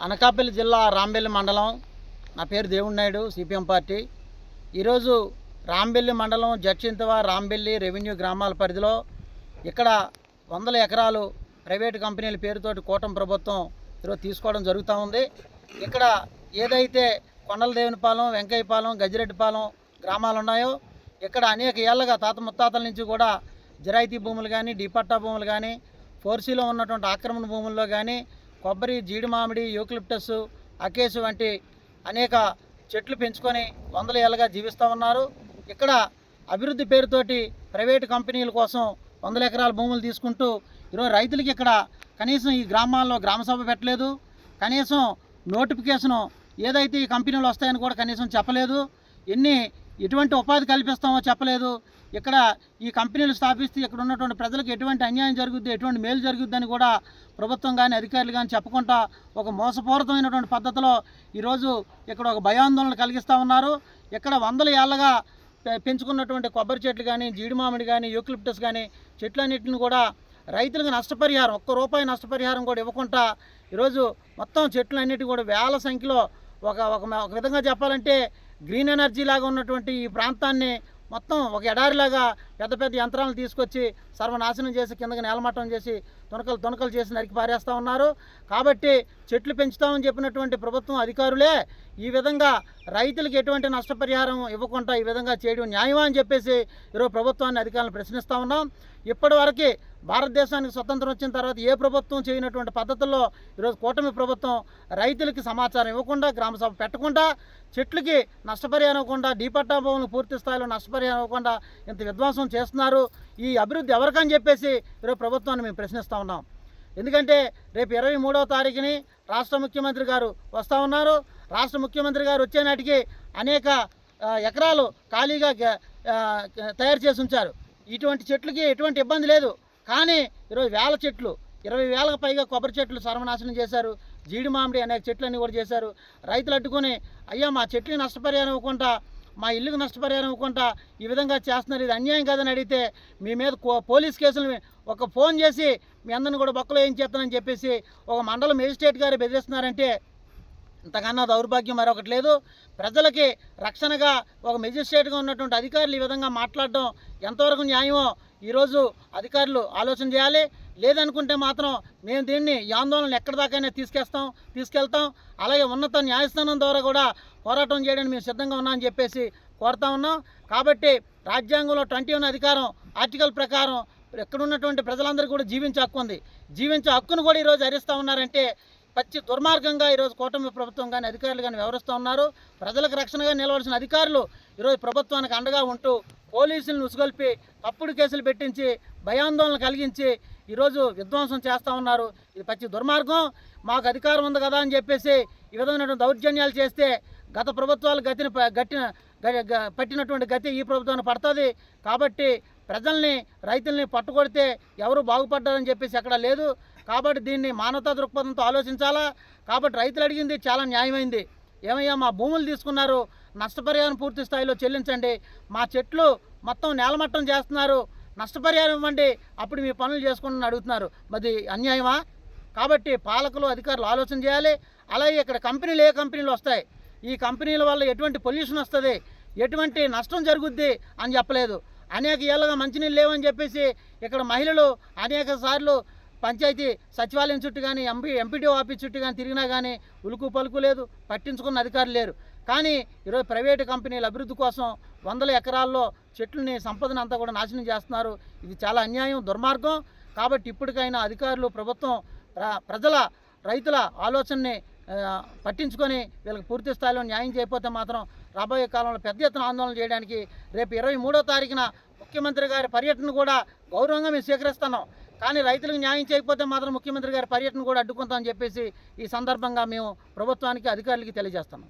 అనకాపల్లి జిల్లా రాంబెల్లి మండలం. నా పేరు దేవుడి నాయుడు, సిపిఎం పార్టీ. ఈరోజు రాంబెల్లి మండలం జడ్చింతవ రాంబెల్లి రెవెన్యూ గ్రామాల పరిధిలో ఇక్కడ 100 ఎకరాలు ప్రైవేటు కంపెనీల పేరుతోటి కూటమి ప్రభుత్వం ఈరోజు తీసుకోవడం జరుగుతూ ఉంది. ఇక్కడ ఏదైతే కొండలదేవునిపాలెం, వెంకయ్యపాలెం, గజిరెడ్డిపాలెం గ్రామాలు ఉన్నాయో ఇక్కడ అనేక ఏళ్ళగా తాత ముత్తాతల నుంచి కూడా జిరాయితీ భూములు కానీ, డీపట్టా భూములు కానీ, 4Cలో ఉన్నటువంటి ఆక్రమణ భూముల్లో కానీ కొబ్బరి, జీడి మామిడి, యూకలిప్టస్, అకేసు వంటి అనేక చెట్లు పెంచుకొని 100 ఏళ్ళగా జీవిస్తూ ఉన్నారు. ఇక్కడ అభివృద్ధి పేరుతోటి ప్రైవేటు కంపెనీల కోసం 100 ఎకరాల భూములు తీసుకుంటూ ఈరోజు రైతులకి ఇక్కడ కనీసం ఈ గ్రామాల్లో గ్రామసభ పెట్టలేదు, కనీసం నోటిఫికేషను ఏదైతే ఈ కంపెనీలు వస్తాయని కూడా కనీసం చెప్పలేదు, ఎటువంటి ఉపాధి కల్పిస్తామో చెప్పలేదు. ఇక్కడ ఈ కంపెనీలు స్థాపిస్తే ఇక్కడ ఉన్నటువంటి ప్రజలకు ఎటువంటి అన్యాయం జరుగుద్ది, ఎటువంటి మేలు జరుగుద్దని కూడా ప్రభుత్వం కానీ అధికారులు కానీ చెప్పకుండా ఒక మోసపూరితమైనటువంటి పద్ధతిలో ఈరోజు ఇక్కడ ఒక భయాందోళన కలిగిస్తూ ఉన్నారు. ఇక్కడ 100 ఏళ్ళగా పెంచుకున్నటువంటి కొబ్బరి చెట్లు కానీ, జీడి మామిడి కానీ, యూకలిప్టస్ కానీ చెట్లన్నింటిని కూడా రైతులకు నష్టపరిహారం, ₹1 నష్టపరిహారం కూడా ఇవ్వకుండా ఈరోజు మొత్తం చెట్లన్నిటి కూడా వేల సంఖ్యలో ఒక విధంగా చెప్పాలంటే గ్రీన్ ఎనర్జీ లాగా ఉన్నటువంటి ఈ ప్రాంతాన్ని మొత్తం ఒక ఎడారిలాగా పెద్ద పెద్ద యంత్రాలను తీసుకొచ్చి సర్వనాశనం చేసి కిందకి నేలమట్టం చేసి తునకలు చేసి నరికి పారేస్తూ ఉన్నారు. కాబట్టి చెట్లు పెంచుతామని చెప్పినటువంటి ప్రభుత్వం అధికారులే ఈ విధంగా రైతులకు ఎటువంటి నష్టపరిహారం ఇవ్వకుండా ఈ విధంగా చేయడం న్యాయమా అని చెప్పేసి ఈరోజు ప్రభుత్వాన్ని అధికారులను ప్రశ్నిస్తూ ఉన్నాం. ఇప్పటివరకు భారతదేశానికి స్వతంత్రం వచ్చిన తర్వాత ఏ ప్రభుత్వం చేయనటువంటి పద్ధతుల్లో ఈరోజు కూటమి ప్రభుత్వం రైతులకి సమాచారం ఇవ్వకుండా, గ్రామసభ పెట్టకుండా, చెట్లకి నష్టపరిహారం ఇవ్వకుండా, డీపట్టా భూములు పూర్తి స్థాయిలో నష్టపరిహారం ఇవ్వకుండా ఇంత విధ్వంసం చేస్తున్నారు. ఈ అభివృద్ధి ఎవరికని చెప్పేసి ఈరోజు ప్రభుత్వాన్ని మేము ప్రశ్నిస్తూ ఉన్నాం. ఎందుకంటే రేపు 23వ తారీఖుని రాష్ట్ర ముఖ్యమంత్రి గారు వస్తూ ఉన్నారు. రాష్ట్ర ముఖ్యమంత్రి గారు వచ్చే నాటికి అనేక ఎకరాలు ఖాళీగా తయారు చేసి ఉంచారు. ఇటువంటి చెట్లకి ఎటువంటి ఇబ్బంది లేదు. కానీ ఈరోజు వేల చెట్లు, 20,000కు పైగా కొబ్బరి చెట్లు సర్వనాశనం చేశారు. జీడి మామిడి అనేక చెట్లన్నీ కూడా చేశారు. రైతులు అడ్డుకొని అయ్యా మా చెట్లకి నష్టపరిహారం ఇవ్వకుండా, మా ఇల్లుకు నష్టపరిహారం ఇవ్వకుండా ఈ విధంగా చేస్తున్నారు, ఇది అన్యాయం కాదని అడిగితే మీ మీద పోలీస్ కేసులు ఒక ఫోన్ చేసి మీ అందరిని కూడా బొక్కలో ఏం చేస్తానని చెప్పేసి ఒక మండల మేజిస్ట్రేట్ గారు బెదిరిస్తున్నారంటే ఇంతకన్నా దౌర్భాగ్యం మరొకటి లేదు. ప్రజలకి రక్షణగా ఒక మెజిస్ట్రేట్గా ఉన్నటువంటి అధికారులు ఈ విధంగా మాట్లాడడం ఎంతవరకు న్యాయమో ఈరోజు అధికారులు ఆలోచన చేయాలి. లేదనుకుంటే మాత్రం మేము దీన్ని ఈ ఆందోళన ఎక్కడి దాకైనా తీసుకెళ్తాం. అలాగే ఉన్నత న్యాయస్థానం ద్వారా కూడా పోరాటం చేయడానికి మేము సిద్ధంగా ఉన్నామని చెప్పేసి కోరుతా ఉన్నాం. కాబట్టి రాజ్యాంగంలో 21 అధికారం ఆర్టికల్ ప్రకారం ఎక్కడ ఉన్నటువంటి ప్రజలందరికీ కూడా జీవించే హక్కు ఉంది. జీవించే హక్కును కూడా ఈరోజు హరిస్తూ ఉన్నారంటే పచ్చి దుర్మార్గంగా ఈరోజు కూటమి ప్రభుత్వం కానీ అధికారులు కానీ వ్యవహరిస్తూ ఉన్నారు. ప్రజలకు రక్షణగా నిలవలసిన అధికారులు ఈరోజు ప్రభుత్వానికి అండగా ఉంటూ పోలీసులను ఉసుగొల్పి తప్పుడు కేసులు పెట్టించి భయాందోళన కలిగించి ఈరోజు విధ్వంసం చేస్తూ ఉన్నారు. ఇది పచ్చి దుర్మార్గం. మాకు అధికారం ఉంది కదా అని చెప్పేసి ఈ విధమైనటువంటి దౌర్జన్యాలు చేస్తే గత ప్రభుత్వాలు పట్టినటువంటి గతి ఈ ప్రభుత్వాన్ని పడుతుంది. కాబట్టి ప్రజల్ని, రైతుల్ని పట్టుకొడితే ఎవరు బాగుపడ్డారని చెప్పేసి ఎక్కడా లేదు. కాబట్టి దీన్ని మానవతా దృక్పథంతో ఆలోచించాలా. కాబట్టి రైతులు అడిగింది చాలా న్యాయమైంది. ఏమయ్యా మా భూములు తీసుకున్నారు, నష్టపరిహారం పూర్తి స్థాయిలో చెల్లించండి, మా చెట్లు మొత్తం నేలమట్టం చేస్తున్నారు, నష్టపరిహారం ఇవ్వండి, అప్పుడు మీ పనులు చేసుకుంటూ అడుగుతున్నారు. మరి అన్యాయమా? కాబట్టి పాలకులు, అధికారులు ఆలోచన చేయాలి. అలాగే ఇక్కడ కంపెనీలు ఏ కంపెనీలు వస్తాయి, ఈ కంపెనీల వల్ల ఎటువంటి పొల్యూషన్ వస్తుంది, ఎటువంటి నష్టం జరుగుద్ది అని చెప్పలేదు. అనేక ఏళ్ళగా మంచినీళ్ళు లేవని చెప్పేసి ఇక్కడ మహిళలు అనేక సార్లు పంచాయతీ సచివాలయం చుట్టూ కానీ, ఎంపీడీఓ ఆఫీస్ చుట్టూ కానీ తిరిగినా కానీ ఉలుకు పలుకు లేదు, పట్టించుకున్న అధికారులు లేరు. కానీ ఈరోజు ప్రైవేటు కంపెనీల అభివృద్ధి కోసం 100 ఎకరాల్లో చెట్లని, సంపదను అంతా కూడా నాశనం చేస్తున్నారు. ఇది చాలా అన్యాయం, దుర్మార్గం. కాబట్టి ఇప్పటికైనా అధికారులు, ప్రభుత్వం రైతుల ఆలోచనని పట్టించుకొని వీళ్ళకి పూర్తి స్థాయిలో న్యాయం చేయకపోతే మాత్రం రాబోయే కాలంలో పెద్ద ఎత్తున ఆందోళన చేయడానికి రేపు 23వ తారీఖున ముఖ్యమంత్రి గారి పర్యటన కూడా గౌరవంగా మేము స్వీకరిస్తున్నాం. కానీ రైతులకు న్యాయం చేయకపోతే మాత్రం ముఖ్యమంత్రి గారి పర్యటన కూడా అడ్డుకుంటామని చెప్పేసి ఈ సందర్భంగా మేము ప్రభుత్వానికి, అధికారులకి తెలియజేస్తున్నాం.